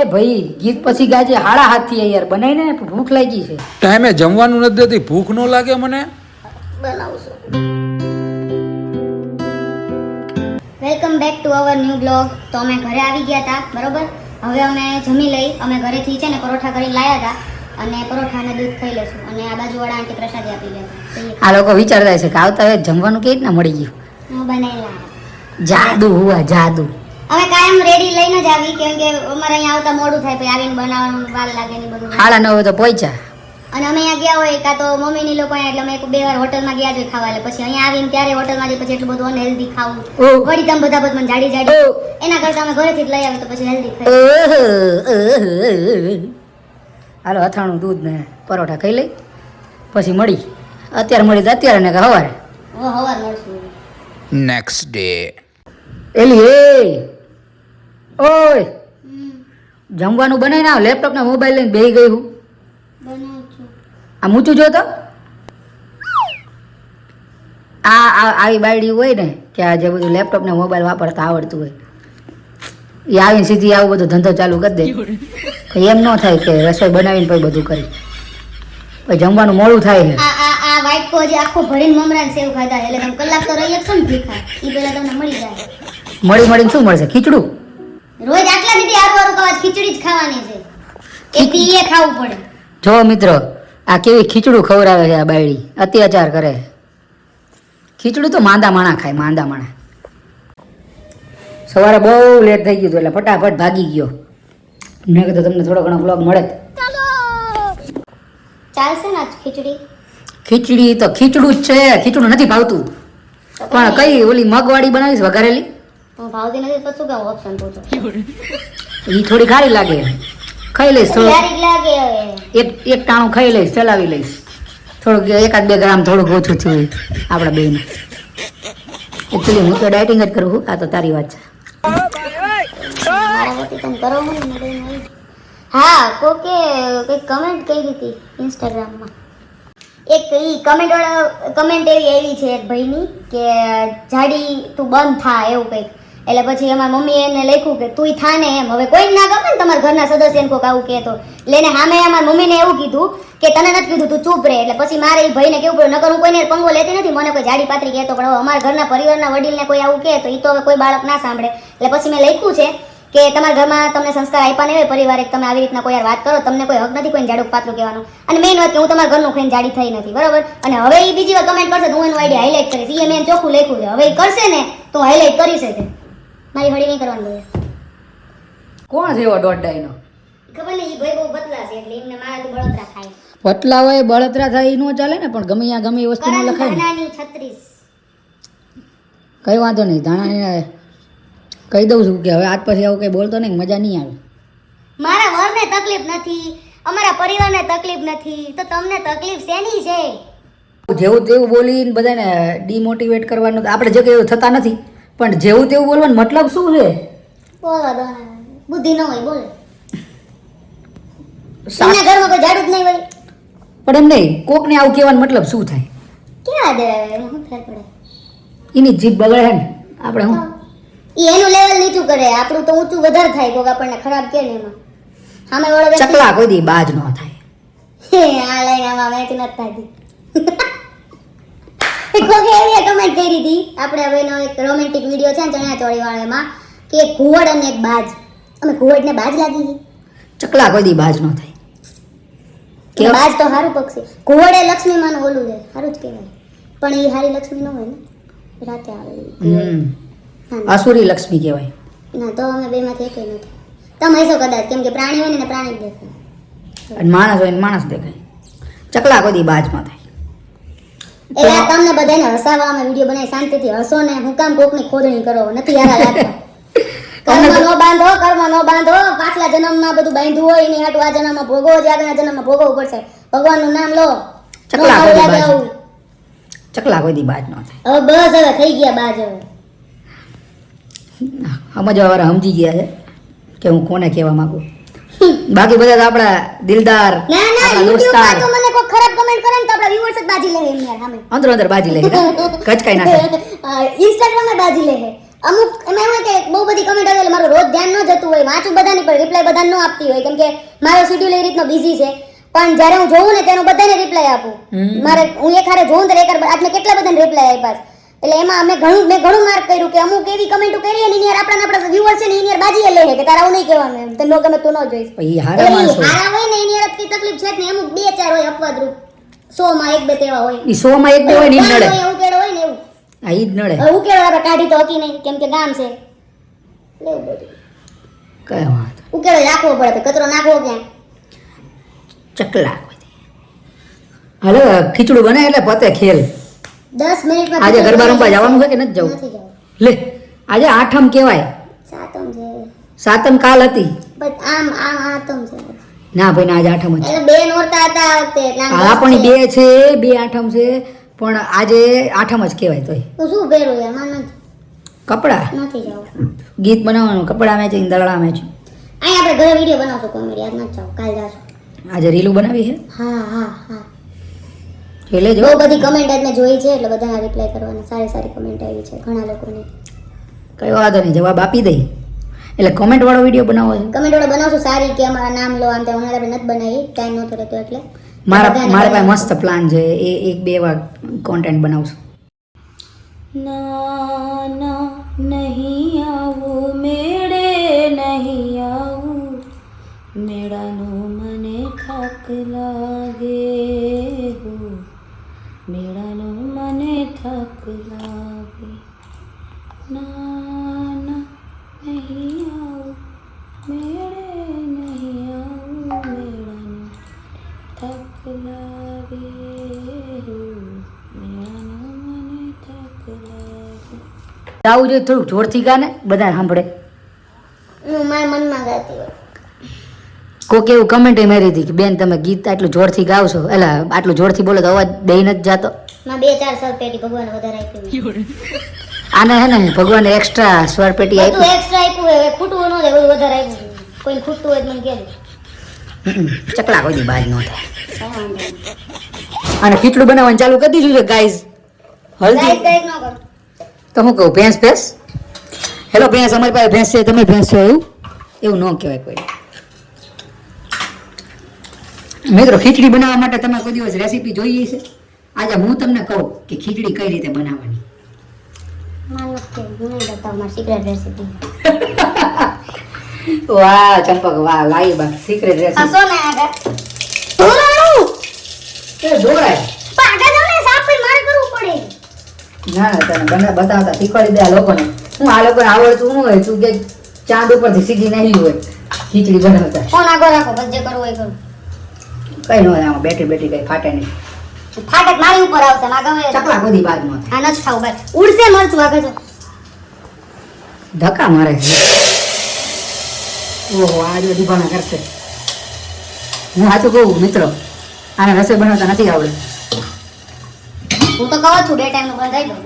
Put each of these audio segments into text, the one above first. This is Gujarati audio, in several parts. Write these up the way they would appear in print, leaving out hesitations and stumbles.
એ ભાઈ ગીત પછી ગાજે હાડા હાથથી યાર બનાવીને ભૂખ લાગી છે. ટાઈમે જમવાનું નથી દેતી, ભૂખ ન લાગે મને. બનાવશું. Welcome back to our new blog. તો અમે ઘરે આવી ગયા હતા, બરોબર. હવે અમે જમી લઈ. અમે ઘરેથી છે ને પરોઠા કરીને લાયા હતા અને પરોઠા અને દૂધ ખાઈ લેશું. અને આ બાજુવાળા આંટી પ્રસાદી આપી ગયા હતા. આ લોકો વિચારતા છે કે આવતા હવે જમવાનું કેવી રીતના મળી ગયું. હું બનાવેલા જાદુ હુઆ જાદુ. અમે કાયમ રેડી લઈને જ આવી, કેમ કે અમારે અહીંયા આવતા મોડું થાય, પછી આવીને બનાવવાનું વાર લાગે ને બધું. 9:30 તો પહોંચ્યા. અને અમે અહીંયા ગયા હોય કાં તો મમ્મીની લોકો અહીંયા, એટલે અમે એક બે વાર હોટલમાં ગયા જ ખાવા. એટલે પછી અહીંયા આવીને ત્યારે હોટલમાં જઈ પછી એટલું બધું અનહેલ્ધી ખાવું, વળી તમે બધા મને જાડી જાડી, એના કરતા અમે ઘરેથી જ લઈ આવી તો પછી હેલ્ધી ખાઈ. હાલો અથાણું દૂધ ને પરોઠા ખાઈ લઈ પછી મળી. અત્યારે મળી તો અત્યારે ને કે સવારે. હવાર મળશું. Next day. એલી એ ઓય જમવાનું બનાવી ના લેપટોપ ના મોબાઈલ લઈને બેહી ગઈ હું. બનાવું છું. આ મૂચું જો તો આવી બાયડી હોય ને કે આ જે બધું લેપટોપ ને મોબાઈલ વાપરતા આવડતું હોય એ આવીને સીધી આવું બધું ધંધો ચાલુ કરી દે. એમ ન થાય કે રસોઈ બનાવીને પછી બધું કરી પછી જમવાનું મોડું થાય છે. આ વ્હાઈટ કો જે આખો ભરીને મમરા સેવ ખાધા, એટલે તમે કલાક તો રહી શકશો ને ભીખા. ઈ પહેલા તમને મળી જાય. મળીને શું મળશે? ખીચડું. રોજ આટલા દીધી હારું ખાવા, ખીચડી જ ખાવાની છે. એક ઈ એ ખાવું પડે. જો મિત્રો આ કેવી ખીચડું ખવડાવે છે આ બાયડી, અત્યાચાર કરે. ખીચડું તો માંદા માણા ખાય, માંદા માણા. સવારે બહુ લેટ થઈ ગયું હતું એટલે ફટાફટ ભાગી ગયો. મેં કીધું તમને થોડો ઘણો બ્લોગ મળે. ચાલશે ને ખીચડી? ખીચડી તો ખીચડું જ છે, ખીચડું નથી ભાવતું. પણ કઈ ઓલી મગવાળી બનાવીશ વઘારેલી? હું ભાવતી નથી તો શું કહું, ઓપ્શન પૂછો. એ થોડી ખારી લાગે, ખાઈ લઈશ. થોડું ક્યારેક લાગે હવે. એક ટાણું ખાઈ લઈશ, ચલાવી લઈશ. થોડુંક 1-2 ગ્રામ થોડુંક ઓછું થયું આપણા બેન. એકચ્યુઅલી હું તો ડાયટિંગ જ કરું છું. આ તો તારી વાત છે. મારા વતી તમે કરો મને નહીં. હા, કોકે કંઈક કમેન્ટ કરી હતી ઇન્સ્ટાગ્રામમાં. એક ઈ કમેન્ટ એવી આવી છે એક ભાઈની કે જાડી તું બંધ થા, એવું કંઈક. એટલે પછી અમારા મમ્મીએ એને લખ્યું કે તુંય થા ને એમ. હવે કોઈ ના ગમે ને તમારા ઘરના સદસ્યને કોઈક આવું કહેતો એટલે એને સામે અમારા મમ્મીને એવું કીધું કે તને નથી કીધું તું ચૂપ રહે. એટલે પછી મારે એ ભાઈને કેવું પડ્યું, નકર હું કોઈને પંગો લેતી નથી, મને કોઈ જાડી પાતળી કહેતો, પણ હવે અમારા ઘરના પરિવારના વડીલને કોઈ આવું કહે તો એ તો હવે કોઈ બાળક ના સાંભળે. એટલે પછી મેં લખ્યું છે કે તમારા ઘરમાં તમને સંસ્કાર આપ્યા નહીં હોય પરિવારે, તમે આવી રીતના કોઈ યાર વાત કરો, તમને કોઈ હક નથી કોઈને જાડું પાતળું કહેવાનું. અને મેઇન વાત કે હું તમારા ઘરનું ખાઈને જાડી થઈ નથી, બરાબર. અને હવે એ બીજી વાર કમેન્ટ કરશે તો હું એનું આઈડિયા હાઇલાઇટ કરીશ. એ મેં ચોખ્ખું લખ્યું છે, હવે એ કરશે ને તો હું હાઇલાઇટ કરીશ. તે મારી હળી નહીં કરવાનું જોઈએ. કોણ છે એવો દોઢ-ડાઈનો? ખબર નહીં, એ ભાઈ બહુ બદલા છે એટલે એમને મારાથી બળતરા થાય. પતલા હોય બળતરા થાય એ ન ચાલે ને, પણ ગમે ત્યાં ગમે એ વસ્તુ ન લખાય ને. ધાણાની 36. કઈ વાંધો નહીં, ધાણા કહી દઉં છું કે હવે આજ પછી આવું કઈ બોલતો નહીં, મજા નહીં આવે. મારા વરને તકલીફ નથી, અમારા પરિવારને તકલીફ નથી, તો તમને તકલીફ શેની છે? જેવું તેવું બોલીને બધાને ડિમોટિવેટ કરવાનું આપણે જે કંઈ એવું થતા નથી, પણ જેવું તેવું બોલવાનું મતલબ શું છે? બોલવા દો ને, બુદ્ધિ ન હોય બોલે. એના ઘરમાં કોઈ જાડું જ નહીં હોય. પણ એમ નહીં, કોકને આવું કહેવાનો મતલબ શું થાય? ક્યાં દે શું ફેર પડે? એની જીભ બગડે ને, આપણે હું ઈ એનું લેવલ નીચું કરે, આપણું તો ઊંચું વધારે થાય. કોક આપણને ખરાબ કે ને એમાં સામે વાળો વ્યક્તિ ચકલા કોઈ દી બાજ ન થાય. આ લાઈન આમાં મેચ નથી થતી. કોકે એવી કમેન્ટ કરી હતી, આપણે હવે એનો એક રોમેન્ટિક વિડિયો છે ને ચણિયાચોળી વાળામાં, કે એક ઘુવડ અને એક બાજ. અમે ઘુવડને બાજ લાગી ગઈ. ચકલા કોઈ દી બાજ ન થાય. કે બાજ તો હારું પક્ષી. ઘુવડ એ લક્ષ્મીમાંનું ઓલું છે, હારું જ કહેવાય. પણ એ હારી લક્ષ્મી ન હોય ને, રાતે આવે. આસુરી લક્ષ્મી કહેવાય. ના, તો અમે બેમાંથી એકેય નથી. તમે હશો કદાચ, કેમ કે પ્રાણી હોય ને પ્રાણી જ દેખાય, અને માણસ હોય ને માણસ દેખાય. ચકલા કોઈ દી બાજ ન થાય. એટલે તમને બધાને હસાવવા અમે વિડિયો બનાવી, શાંતિથી હસો ને, હું કામ કોકની ખોદણી કરો, નથી યાર લાગતા. કર્મ નો બાંધો, કર્મ નો બાંધો. પાછલા જન્મમાં બધું બાંધ્યું હોય એની હાટુ આ જન્મમાં ભોગવો જ, આગળના જન્મમાં ભોગવવું પડશે. ભગવાનનું નામ લો. ચકલા કોઈ દી બાજ, ચકલા કોઈ દી બાજ ન થાય. હવે બસ, હવે થઈ ગયા બાજ. હવે સમજવાવાળા સમજી ગયા છે કે હું કોને કહેવા માંગુ. બાકી બધા તો આપણા દિલદાર, ના ના, આપણા YouTube માં દોસ્તાર. તો મને કોઈ ખરાબ કમેન્ટ કરે ને તો આપણા વ્યુઅર્સ જ બાજી લે એમ યાર સામે. અંદર અંદર બાજી લે, કચકાઈ નાખે. Instagram માં બાજી લે. અમુક એમાં એવું હોય કે બહુ બધી કમેન્ટ આવે એટલે મારું રોજ ધ્યાન ન જતું હોય, વાંચું બધાની પણ રિપ્લાય બધાને ન આપતી હોય, કેમ કે મારો શેડ્યુલ એ રીતનો બિઝી છે. પણ જ્યારે હું જોઉં ને તેનો બધાને રિપ્લાય આપું. મારે હું એક હારે જોઉં તો આજને કેટલા બધાને રિપ્લાય આપ્યા છે. એટલે એમાં મેં ઘણું માર્ક કર્યું કે અમુક એવી કમેન્ટો કરી અને યાર આપણા વ્યુઅર છે ને એની યાર બાજીએ લે છે કે તારે આવું નહીં કહેવાનું એમ, તને ન ગમે તું ન જોઈશ. ઈ હારા માણસો. હારા હોય ને એની યાર કઈ તકલીફ છે જ નહીં. અમુક 2-4 હોય અપવાદરૂપ, 100 માં 1-2 તેવા હોય. ઈ 100 માં 1-2 હોય ને ઈ જ નડે. એવું કેળો હોય ને એવું. આ ઈ જ નડે. હવે ઉકેળો આપણે કાઢી તો હકી નહીં, કેમ કે ગામ છે. લેવું બધું કઈ વાત. ઉકેળો રાખવો પડે, કચરો નાખવો ક્યાં? ચકલા હાલો ખીચડું બને એટલે પતે ખેલ. 10 મિનિટમાં આજે ગરબા રમવા જવાનું છે કે નથી જવું? નથી જવું. લે આજે આઠમ કહેવાય. સાતમ છે સાતમ કાલ હતી. બટ આમ આતમ છે. ના ભાઈ ના આજે આઠમ જ છે. એટલે 2 નોરતા હતા આ વખતે, એટલે આમ આ પણ છે. 2 છે 2 આઠમ છે પણ આજે આઠમ જ કહેવાય. તોય હું શું પહેરું યાર, માન નથી કપડા નથી જવું. ગીત બનાવવાનું, કપડા મેચિંગ, દરડા મેચિંગ. અહીં આપણે ઘરે વિડીયો બનાવશું કોમેડી, આજ નથી જાવ, કાલ જાશું. આજે રીલું બનાવી છે હા જોઈ લેજો. બહુ બધી કમેન્ટ આજ મેં જોઈ છે, એટલે બધાને રિપ્લાય કરવાના. સારી કમેન્ટ આવી છે ઘણા લોકોની. કઈ વાંધો નહીં, જવાબ આપી દઈ. એટલે કોમેન્ટ વાળો વિડીયો બનાવો છે? કમેન્ટ વાળો બનાવશું સારી, કે અમારા નામ લો આમ તેમ. હમણાં આપણે નથી બનાવી, ટાઈમ નહોતો રહેતો એટલે. મારા પાસે મસ્ત પ્લાન છે, એ 1-2 વાર કોન્ટેન્ટ બનાવશું. ના ના નહીં આવું મેળે, નહીં આવું મેળાનો મને થાક લાગે હો, મેળાનો મને થાક લાગે. ના ના નહીં આવું મેળે, નહીં આવું મેળાનો થાક લાગે હો, મેળાનો મને થાક લાગે. આવું જોઈએ થોડુંક જોરથી ગાને, બધા સાંભળે. હું મારા મનમાં ગાતી હોય. કોક એવું કમેન્ટ મારી હતી કે બેન તમે ગીત આટલું જોરથી ગાવ છો, એટલે આટલું જોરથી બોલો તો અવાજ દઈ નથી જાતો. માં 2-4 સ્વર પેટી ભગવાન વધારે આપ્યું. આને હે ને ભગવાને એક્સ્ટ્રા સ્વર પેટી બધું આપી. એક્સ્ટ્રા આપ્યું હોય, ખૂટવું ન જાય, બધું વધારે આપ્યું. કોઈ ખૂટતું હોય તો મને કહેજો. ચકલા કોઈ દી બાજ ન થાય. કાંઈ વાંધો નહીં. અને ખીચડું બનાવવાનું ચાલુ કરી દીધું છે ગાઈઝ. હલ્દી ગાઈસ ન કરો. તો હું કહું ભેંસ હેલો ભેંસ, અમારી પાસે ભેંસ છે, તમે ભેંસ છો એવું ન કહેવાય કોઈ. મિત્રો ખીચડી બનાવવા માટે તમે કોઈ દિવસ રેસીપી જોઈએ છે? આજે હું તમને કહું કે ખીચડી કઈ રીતે બનાવવાની. માનો કે હું નહીં બતાવું મારી સિક્રેટ રેસીપી. વાહ ચંપક વાહ, લાઈ બા સિક્રેટ આ રેસીપી. સોના આગળ ધોરાણું એ દોરાય પાગા જાને સાપે મારે કરવું પડે. ના તને બતાવતા શીખવાડી દે આ લોકોને. હું આ લોકોને આવડતું ન હોય, તું કે ચાંદ ઉપરથી સીધી નહીં હોય ખીચડી બનાવતા. ફોન આગળ રાખો, બસ જે કરવું હોય કરું. કઈ ન હોય, આમાં બેટરી કઈ ફાટે નહીં. ફાટક મારી ઉપર આવશે ને આગળ ચકલા કોઈ દી બાદ ન થાય. આ નથી ખાવું ભાઈ, ઉડશે મરચું આગળ જો. ધક્કા મારે. ઓહો આજે દીવાના કરશે. હું સાચું કહું મિત્રો, આને રસોઈ બનાવતા નથી આવડે. હું તો કહું છું 2 ટાઈમનું બંધાઈ દઉં.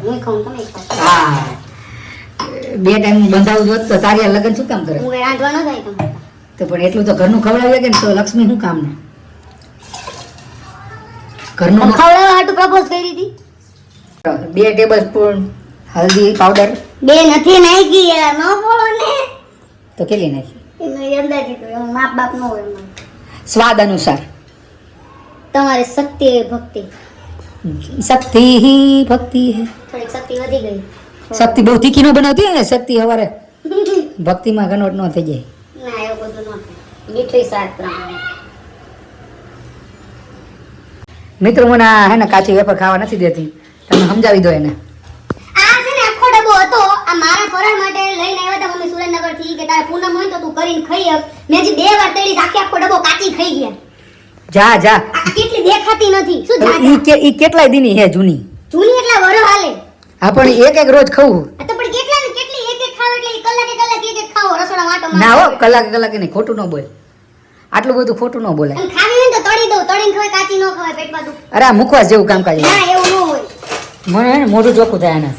હું ખાઉં તમે ખાઓ. હા 2 ટાઈમ બંધાવું જોત તો તારી આ લગ્ન શું કામ કરે? હું કઈ રાંધવા ન જાય તમે. તો પણ એટલું તો ઘરનું ખવડાવીએ કે ને, તો લક્ષ્મી શું કામ ને ઘરનું પણ ખવડાવવા હાટુ પ્રપોઝ કરી હતી. 2 ટેબલ સ્પૂન હલ્દી પાવડર. 2 નથી નાખી યાર, ન બોલો ને. તો કેટલી નાખી? એનો અંદાજ કીધું, એમાં માપ બાપ ન હોય એમાં. સ્વાદ અનુસાર. તમારે શક્તિ એ ભક્તિ. શક્તિ હી ભક્તિ હે. થોડીક શક્તિ વધી ગઈ. શક્તિ બહુ તીખી ન બનાવતી ને, શક્તિ હવારે ભક્તિમાં કન્વર્ટ ન થઈ જાય. ના એવું બધું ન થાય. મીઠું સ્વાદ પ્રમાણે. મિત્રો મને આ હે ને કાચી વેફર ખાવા નથી દેતી, તમે સમજાવી દો એને. આ છે ને આખો ડબ્બો હતો, આ મારા ફરાળ માટે લઈને આવ્યા હતા મમ્મી સુરેન્દ્રનગર થી, કે તારે પૂનમ હોય તો તું કરીને ખાઈ આવ. મેં હજી 2 વાર તળી, આખો ડબ્બો કાચી ખાઈ ગયા. જા આ કેટલી દેખાતી નથી શું જા ઈ કેટલાય દીની હે જૂની. જૂની એટલા વરો હાલે. હા પણ એક રોજ ખાવું. આ તો પણ કેટલા ને કેટલી એક ખાવ એટલે કલાકે એક ખાઓ રસોડા માટો ના હો, કલાકે નહીં, ખોટું ન બોલ. આટલું બધું ખોટું ન બોલાય. અને ખાવી હોય તો તળી દઉં, તળીને ખવાય, કાચી ન ખવાય, પેટમાં દુખે. અરે આ મુખવાસ જેવું કામકાજ. ના એવું ન હોય. મને હે ને મોઢું ચોખ્ખું થાય આના.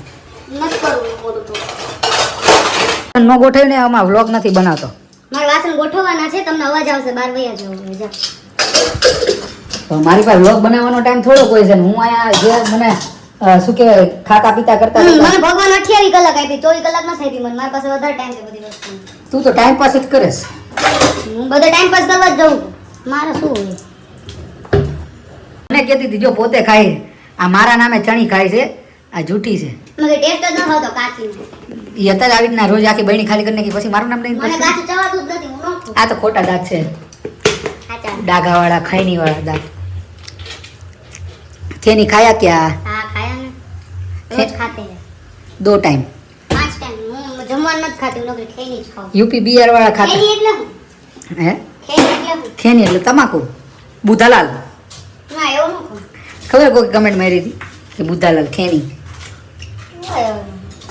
નથી કરવું એવું મોટું તો. ન ગોઠવીને આમાં વ્લોગ નથી બનાવતો. મારે વાસણ ગોઠવવાના છે, તમને અવાજ આવશે, બાર વયા જવું જા. તો મારી પાસે વ્લોગ બનાવવાનો ટાઈમ થોડો કોઈ છે ને, હું અહીંયા જે મને શું કહેવાય ખાતા પીતા કરતા મને કરતા. ભગવાન 28 કલાક આપી 24 કલાક નથી આપી મને મારી પાસે વધારે ટાઈમ છે બધી વસ્તુ તું તો ટાઈમ પાસ જ કરેશ. હું બધો ટાઈમ પાસ કરવા જ જાઉં મારે શું હોય મને કહેતી હતી જો પોતે ખાય આ મારા નામે ચણી ખાય છે આ જૂઠી છે. મને ટેસ્ટ જ ન થતો કાચી એ અત્યારે આવી રીતના રોજ આખી બહેણી ખાલી કરી નાખી પછી મારું નામ લઈને મને પછી કાચું ચવાતું જ નથી હું ન ખાઉં આ તો ખોટા દાંત છે સાચા ડાઘાવાળા ખાઈનીવાળા દાંત. ખેની ખાયા ક્યાં હા ખાયા ને રોજ ખાતે હે 2 ટાઈમ 5 ટાઈમ હું જમવાનું નથી ખાતી હું નકરી ખેની જ ખાઉં યુપી બિહાર વાળા ખાતા ખેની એટલે હું હે ખેની એટલે હું ખેની એટલે તમાકુ. બુધાલાલ ના એવું ન ખાઉં ખબર કોઈ કમેન્ટ મારી હતી કે બુધાલાલ ખેની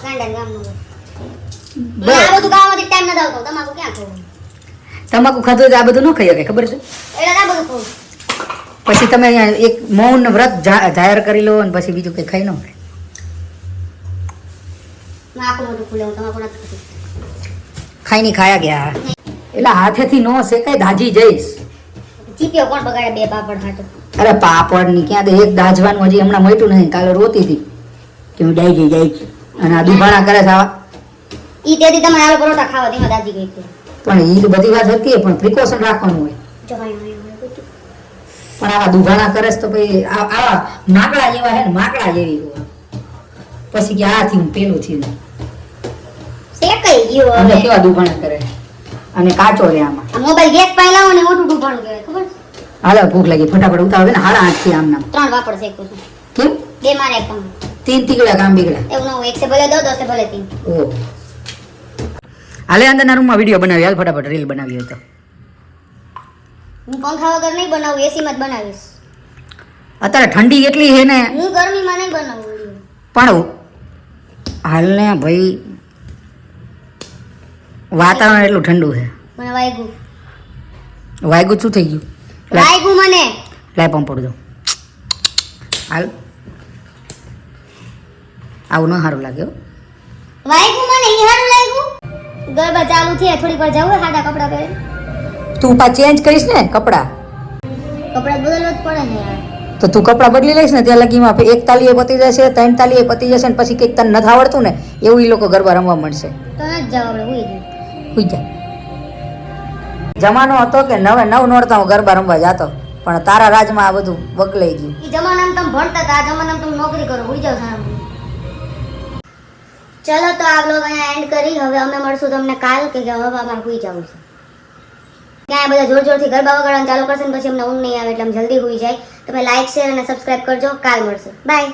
ગાંડા ગામનું હોય. મને બસ. આ બધું ખાવામાંથી ટાઈમ નથી આવતો તમાકુ ક્યાં ખાવું તમાકુ ખાધું હોય તો આ બધું ન ખાઈ શકે ખબર છે. એટલે આ બધું ખાવું પછી તમે અહીંયા એક મૌન વ્રત જાહેર કરી લો અને પછી બીજું કંઈ ખાઈ ન હોય. હું આખું મોઢું ખુલે હું તમાકુ નથી ખાતી ખાઈને ખાયા ગયા એટલે હાથેથી નો શેકાય દાજી જઈશ. ચીપિયો કોણ બગાડે બે પાપડ હાટો અરે પાપડ ની ક્યાં દે એક દાજવાનું હજી હમણાં મોટું નહીં કાલે રોતી હતી કે હું ડાઈ જાય અને આ દુભાણા કરે છે આવા. ઈ તેથી તમે આલુ પરોઠા ખાવા તેમાં દાજી ગઈ હતી પણ એ તો બધી વાત હતી પણ પ્રિકોશન રાખવાનું હોય. જો ભાઈ પણ આવા દુભાણા કરે છે તો પછી આવા માકડા જેવા હે ને માકડા જેવી હોય. પછી કે આથી હું પેલું થયું શેકાઈ ગયો અને હવે કેવા દુભાણા કરે અને કાચો રે આમાં. આ મોબાઈલ ગેસ પાઈ લાવો ને મોટું ડૂબાણું કહેવાય ખબર છે? હાલો ભૂખ લાગી ફટાફટ ઉતાવળ ને 8:30 થી આમ નામ 3 પાપડ શેકું છું કેમ બે મારે એક તમે 3 તીકડા કામ બીગડા. એવું ન હોય એક સે ભલે દો દો સે ભલે 3 ઓ હાલે અંદરના રૂમમાં વિડીયો બનાવી હાલ ફટાફટ રીલ બનાવી હતો. હું પંખા વગર નહીં બનાવું એસી માં જ બનાવીશ અત્યારે ઠંડી એટલી છે ને હું ગરમીમાં નહીં બનાવું video. પણ હાલને ભાઈ વાતાવરણ એટલું ઠંડુ છે. મને વાગ્યું વાગ્યું શું થઈ ગયું વાગ્યું મને લાય પંપ પડજો હાલ આવું ન સારું લાગે હો. વાગ્યું મને ઈ હારું લાગ્યું ગરબા ચાલુ છે થોડીક વાર જાવ સાદા કપડા પહેરે તું પા ચેન્જ કરીશ ને કપડા કપડા બદલવા જ પડે ને યાર તો તું કપડા બદલી લઈશ ને ત્યાં લગીમાં એક તાલીએ પતી જશે 3 તાલીએ પતી જશે ને પછી કંઈક તને નથી આવડતું ને એવું ઈ લોકો ગરબા રમવા મળશે. તો ન જ જાવ આપણે હુઈ જઈએ હુઈ જા. જમાનો હતો કે નવે નવ નોરતા હું ગરબા રમવા જાતો પણ તારા રાજમાં આ બધું બગલાઈ ગયું. ઈ જમાનામાં તમે ભણતા હતા આ જમાનામાં તમે નોકરી કરો હુઈ જાવ સારા. ચલો તો આ વ્લોગ અહીંયા એન્ડ કરી હવે અમે મળશું તમને કાલ કે હવે અમારે હુઈ જવું છે ક્યાંય બધા જોર જોરથી ગરબા વગાડવાનું ચાલુ કરશે ને પછી અમને ઊંઘ નહીં આવે એટલે અમે જલ્દી હુઈ જાય તમે લાઈક શેર અને સબસ્ક્રાઇબ કરજો કાલ મળશે બાય.